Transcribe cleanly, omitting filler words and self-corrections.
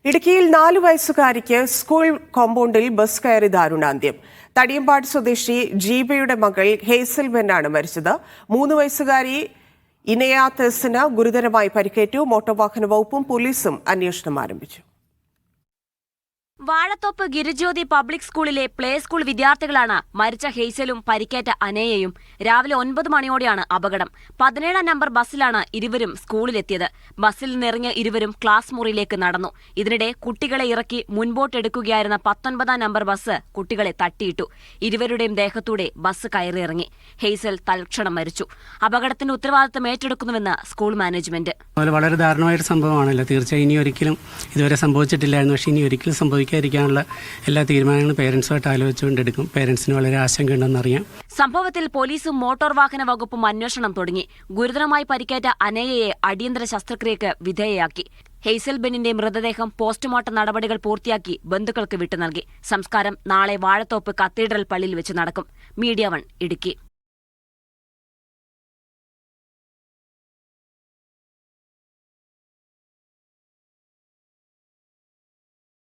ഇടുക്കിയിൽ 4 വയസ്സുകാരിക്ക് സ്കൂൾ കോമ്പൗണ്ടിൽ ബസ് കയറി ദാരുണാന്ത്യം. തടിയമ്പാട് സ്വദേശി ജീബയുടെ മകൾ ഹേസൽ ബെന്നാണ് മരിച്ചത്. 3 വയസ്സുകാരി ഇനയാത്തസിന് ഗുരുതരമായി പരിക്കേറ്റു. മോട്ടോർ വാഹന വകുപ്പും പോലീസും അന്വേഷണം ആരംഭിച്ചു. വാഴത്തോപ്പ് ഗിരിജ്യോതി പബ്ലിക് സ്കൂളിലെ പ്ലേ സ്കൂൾ വിദ്യാർത്ഥികളാണ് മരിച്ച ഹെയ്സലും പരിക്കേറ്റ അനേയയും. രാവിലെ 9 മണിയോടെയാണ് അപകടം. 17-ാം നമ്പർ ബസ്സിലാണ് ഇരുവരും സ്കൂളിലെത്തിയത്. ബസ്സിൽ നിന്നിറങ്ങിയ ഇരുവരും ക്ലാസ് മുറിയിലേക്ക് നടന്നു. ഇതിനിടെ കുട്ടികളെ ഇറക്കി മുൻപോട്ടെടുക്കുകയായിരുന്ന 19-ാം നമ്പർ ബസ് കുട്ടികളെ തട്ടിയിട്ടു. ഇരുവരുടെയും ദേഹത്തൂടെ ബസ് കയറിയിറങ്ങി. ഹെയ്സൽ തൽക്ഷണം മരിച്ചു. അപകടത്തിന്റെ ഉത്തരവാദിത്തം ഏറ്റെടുക്കുന്നുവെന്ന് സ്കൂൾ മാനേജ്മെന്റ്. വളരെ ദാരുണമായൊരു സംഭവമാണല്ലോ. തീർച്ചയായും ഇനി ഒരിക്കലും ഇതുവരെ സംഭവിച്ചിട്ടില്ലായിരുന്നു. പക്ഷേ ഇനി ഒരിക്കലും സംഭവിക്കാതിരിക്കാനുള്ള എല്ലാ തീരുമാനങ്ങളും പേരൻസുമായിട്ട് ആലോചിച്ചുകൊണ്ടെടുക്കും. പേരൻസിന് വളരെ ആശങ്കയുണ്ടെന്നറിയാം. സംഭവത്തിൽ പോലീസും മോട്ടോർ വാഹന വകുപ്പും അന്വേഷണം തുടങ്ങി. ഗുരുതരമായി പരിക്കേറ്റ അനയയെ അടിയന്തര ശസ്ത്രക്രിയക്ക് വിധേയയാക്കി. ഹെയ്സൽ ബെന്നിന്റെ മൃതദേഹം പോസ്റ്റ്മോർട്ടം നടപടികൾ പൂർത്തിയാക്കി ബന്ധുക്കൾക്ക് വിട്ടു നൽകി. സംസ്കാരം നാളെ വാഴത്തോപ്പ് കത്തീഡ്രൽ പള്ളിയിൽ വെച്ച് നടക്കും. മീഡിയ 1 ഇടുക്കി.